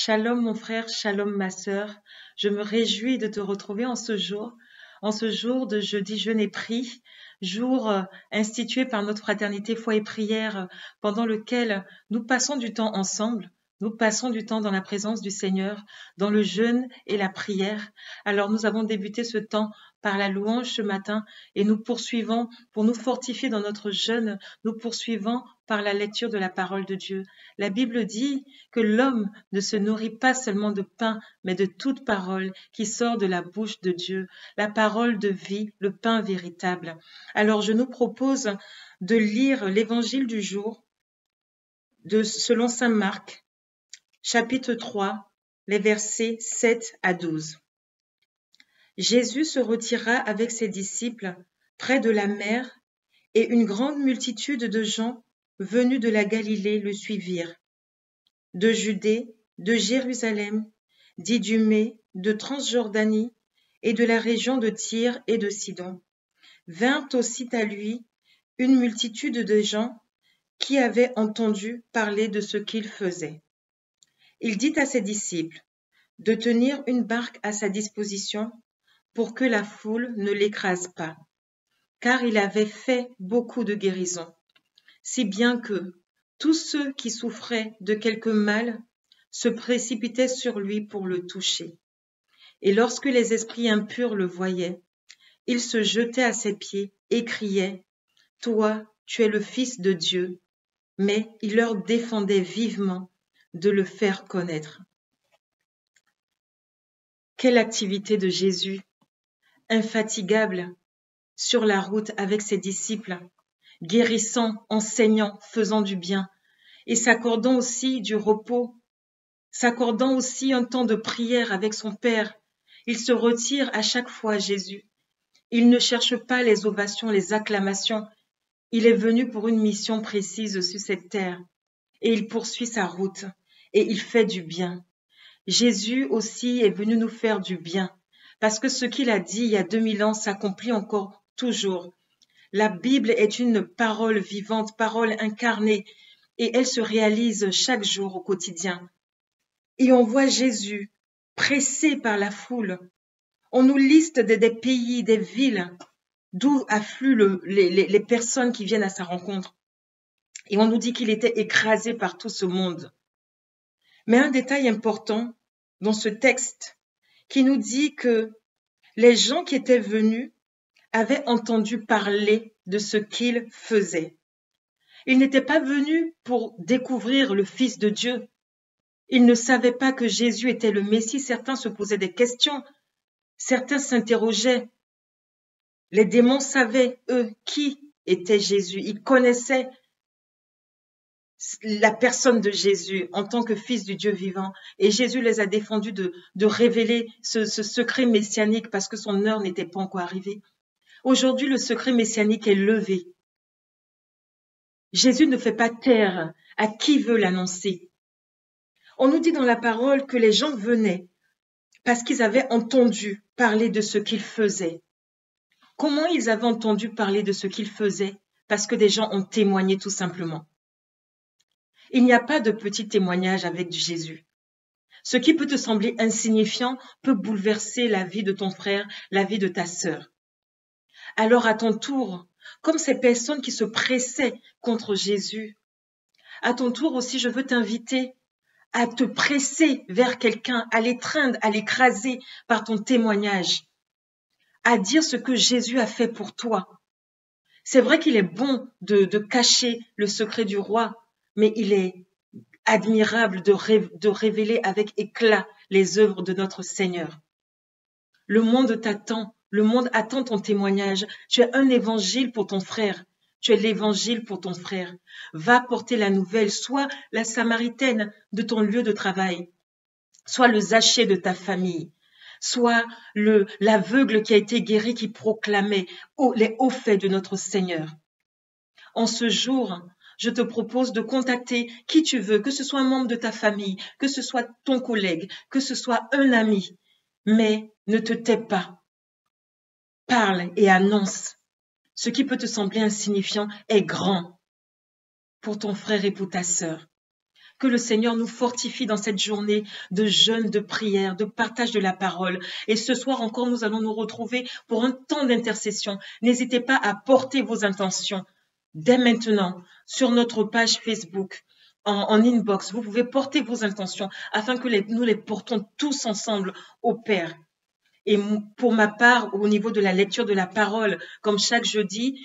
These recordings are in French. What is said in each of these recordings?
Shalom mon frère, shalom ma sœur. Je me réjouis de te retrouver en ce jour de jeudi jeûne et prie, jour institué par notre fraternité foi et prière, pendant lequel nous passons du temps ensemble. Nous passons du temps dans la présence du Seigneur, dans le jeûne et la prière. Alors nous avons débuté ce temps par la louange ce matin et nous poursuivons pour nous fortifier dans notre jeûne, nous poursuivons par la lecture de la parole de Dieu. La Bible dit que l'homme ne se nourrit pas seulement de pain, mais de toute parole qui sort de la bouche de Dieu, la parole de vie, le pain véritable. Alors je nous propose de lire l'évangile du jour selon saint Marc, chapitre 3, les versets 7 à 12. Jésus se retira avec ses disciples près de la mer, et une grande multitude de gens venus de la Galilée le suivirent, de Judée, de Jérusalem, d'Idumée, de Transjordanie et de la région de Tyr et de Sidon. Vinrent aussi à lui une multitude de gens qui avaient entendu parler de ce qu'il faisait. Il dit à ses disciples de tenir une barque à sa disposition pour que la foule ne l'écrase pas, car il avait fait beaucoup de guérisons, si bien que tous ceux qui souffraient de quelque mal se précipitaient sur lui pour le toucher. Et lorsque les esprits impurs le voyaient, ils se jetaient à ses pieds et criaient « Toi, tu es le Fils de Dieu !» Mais il leur défendait vivement de le faire connaître. Quelle activité de Jésus, infatigable, sur la route avec ses disciples, guérissant, enseignant, faisant du bien, et s'accordant aussi du repos, s'accordant aussi un temps de prière avec son Père. Il se retire à chaque fois, Jésus. Il ne cherche pas les ovations, les acclamations. Il est venu pour une mission précise sur cette terre, et il poursuit sa route, et il fait du bien. Jésus aussi est venu nous faire du bien, parce que ce qu'il a dit il y a 2000 ans s'accomplit encore toujours. La Bible est une parole vivante, parole incarnée, et elle se réalise chaque jour au quotidien. Et on voit Jésus pressé par la foule. On nous liste des pays, des villes, d'où affluent les personnes qui viennent à sa rencontre. Et on nous dit qu'il était écrasé par tout ce monde. Mais un détail important dans ce texte qui nous dit que les gens qui étaient venus avaient entendu parler de ce qu'il faisait. Ils n'étaient pas venus pour découvrir le Fils de Dieu. Ils ne savaient pas que Jésus était le Messie. Certains se posaient des questions. Certains s'interrogeaient. Les démons savaient, eux, qui était Jésus. Ils connaissaient la personne de Jésus en tant que Fils du Dieu vivant. Et Jésus les a défendus de révéler ce secret messianique parce que son heure n'était pas encore arrivée. Aujourd'hui, le secret messianique est levé. Jésus ne fait pas taire à qui veut l'annoncer. On nous dit dans la parole que les gens venaient parce qu'ils avaient entendu parler de ce qu'il faisait. Comment ils avaient entendu parler de ce qu'il faisait? Parce que des gens ont témoigné tout simplement. Il n'y a pas de petit témoignage avec Jésus. Ce qui peut te sembler insignifiant peut bouleverser la vie de ton frère, la vie de ta sœur. Alors à ton tour, comme ces personnes qui se pressaient contre Jésus, à ton tour aussi, je veux t'inviter à te presser vers quelqu'un, à l'étreindre, à l'écraser par ton témoignage, à dire ce que Jésus a fait pour toi. C'est vrai qu'il est bon de cacher le secret du roi, mais il est admirable de révéler avec éclat les œuvres de notre Seigneur. Le monde t'attend, le monde attend ton témoignage. Tu es un évangile pour ton frère. Tu es l'évangile pour ton frère. Va porter la nouvelle, sois la Samaritaine de ton lieu de travail, sois le Zachée de ta famille, sois l'aveugle qui a été guéri, qui proclamait les hauts faits de notre Seigneur. En ce jour, je te propose de contacter qui tu veux, que ce soit un membre de ta famille, que ce soit ton collègue, que ce soit un ami, mais ne te tais pas. Parle et annonce. Ce qui peut te sembler insignifiant est grand pour ton frère et pour ta sœur. Que le Seigneur nous fortifie dans cette journée de jeûne, de prière, de partage de la parole. Et ce soir encore, nous allons nous retrouver pour un temps d'intercession. N'hésitez pas à porter vos intentions dès maintenant sur notre page Facebook. En inbox, vous pouvez porter vos intentions afin que nous les portons tous ensemble au Père. Et pour ma part, au niveau de la lecture de la parole, comme chaque jeudi,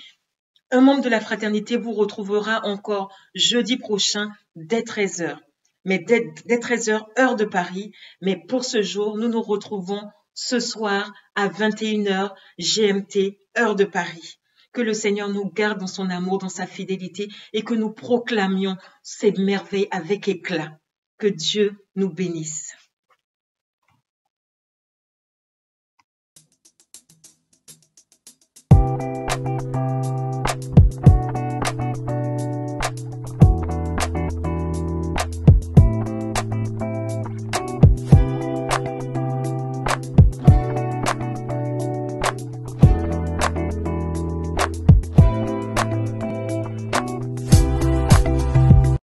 un membre de la fraternité vous retrouvera encore jeudi prochain dès 13h. Mais dès 13h, heure de Paris. Mais pour ce jour, nous nous retrouvons ce soir à 21h GMT, heure de Paris. Que le Seigneur nous garde dans son amour, dans sa fidélité et que nous proclamions ces merveilles avec éclat. Que Dieu nous bénisse.